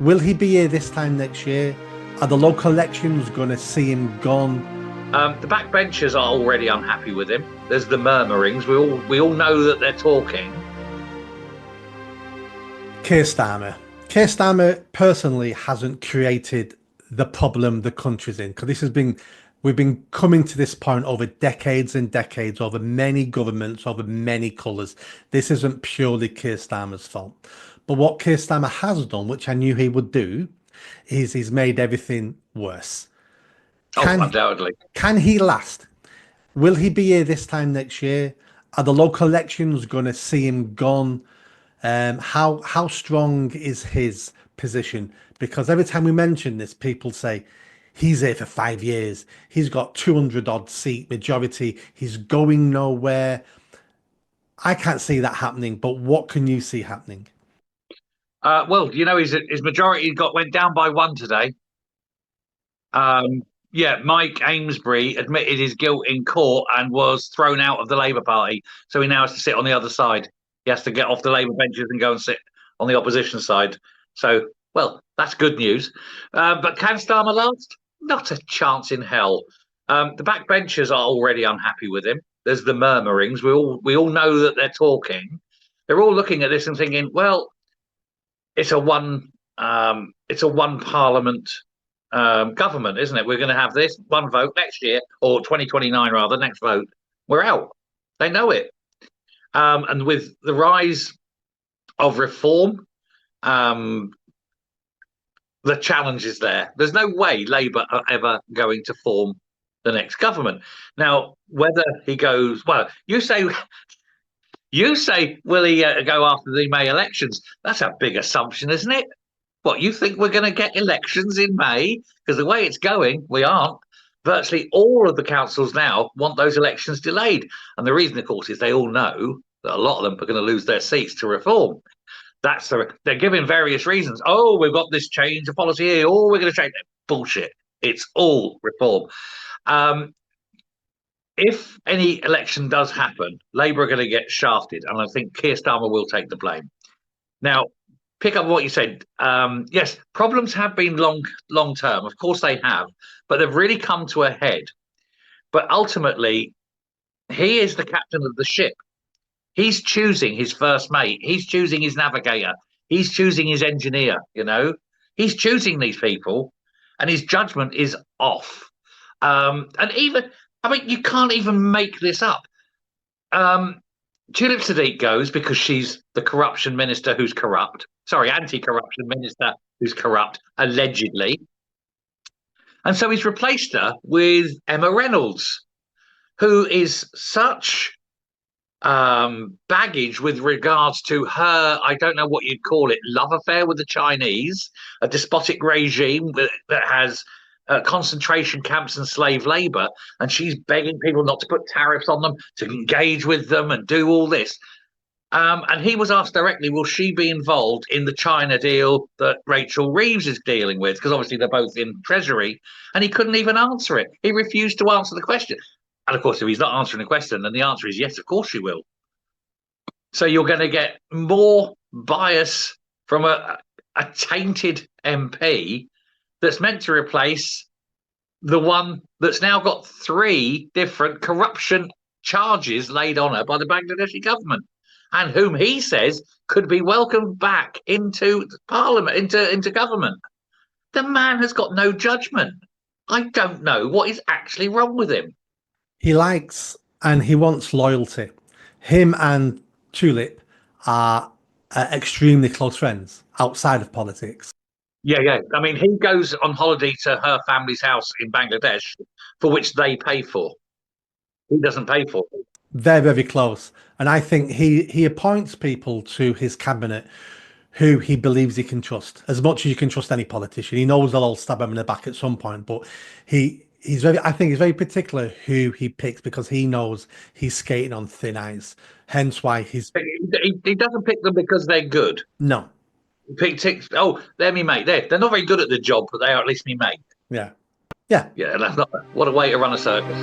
Will he be here this time next year? Are the local elections going to see him gone? The backbenchers are already unhappy with him. There's the murmurings. We all know that they're talking. Keir Starmer. Keir Starmer personally hasn't created the problem the country's in, because we've been coming to this point over decades and decades, over many governments, over many colours. This isn't purely Keir Starmer's fault. But what Keir Starmer has done, which I knew he would do, is he's made everything worse. Oh, Can undoubtedly. can he last? Will he be here this time next year? Are the local elections going to see him gone? How strong is his position? Because every time we mention this, people say he's here for 5 years. He's got 200 odd seat majority. He's going nowhere. I can't see that happening. But what can you see happening? Well, his majority went down by one today. Yeah, Mike Amesbury admitted his guilt in court and was thrown out of the Labour Party. So he now has to sit on the other side. He has to get off the Labour benches and go and sit on the opposition side. So, well, that's good news. But can Starmer last? Not a chance in hell. The backbenchers are already unhappy with him. There's the murmurings. We all know that they're talking. They're all looking at this and thinking, well, it's a one parliament government, isn't it? We're going to have this one vote next year, or 2029 rather, next vote. We're out. They know it. And with the rise of reform, the challenge is there. There's no way Labour are ever going to form the next government. Now, whether he goes, well, you say, will he go after the May elections? That's a big assumption, isn't it? What, you think we're going to get elections in May? Because the way it's going, we aren't. Virtually all of the councils now want those elections delayed. And the reason, of course, is they all know that a lot of them are going to lose their seats to reform. They're giving various reasons. Oh, we've got this change of policy here. Oh, we're going to change it. Bullshit. It's all reform. If any election does happen, Labour are going to get shafted. And I think Keir Starmer will take the blame. Now, pick up what you said. Yes, problems have been long term. Of course they have, but they've really come to a head. But ultimately, he is the captain of the ship. He's choosing his first mate. He's choosing his navigator. He's choosing his engineer. He's choosing these people, and his judgment is off. And even, you can't even make this up. Tulip Sadiq goes because she's the corruption minister who's corrupt. Sorry, anti-corruption minister who's corrupt, allegedly. And so he's replaced her with Emma Reynolds, who is such baggage with regards to her, I don't know what you'd call it, love affair with the Chinese, a despotic regime that has concentration camps and slave labor, and she's begging people not to put tariffs on them, to engage with them and do all this. And he was asked directly, will she be involved in the China deal that Rachel Reeves is dealing with? Because obviously they're both in Treasury, and he couldn't even answer it. He refused to answer the question. And of course, if he's not answering the question, then the answer is yes, of course she will. So you're going to get more bias from a tainted MP that's meant to replace the one that's now got 3 different corruption charges laid on her by the Bangladeshi government, and whom he says could be welcomed back into parliament, into government. The man has got no judgment. I don't know what is actually wrong with him. He likes and he wants loyalty. Him and Tulip are extremely close friends outside of politics. Yeah. He goes on holiday to her family's house in Bangladesh, for which they pay for. He doesn't pay for it. They're very close. And I think he appoints people to his cabinet who he believes he can trust, as much as you can trust any politician. He knows they'll all stab him in the back at some point, but I think he's very particular who he picks, because he knows he's skating on thin ice. Hence why he doesn't pick them because they're good. No. They're me mate. They're not very good at the job, but they are at least me mate. Yeah. That's not what a way to run a circus,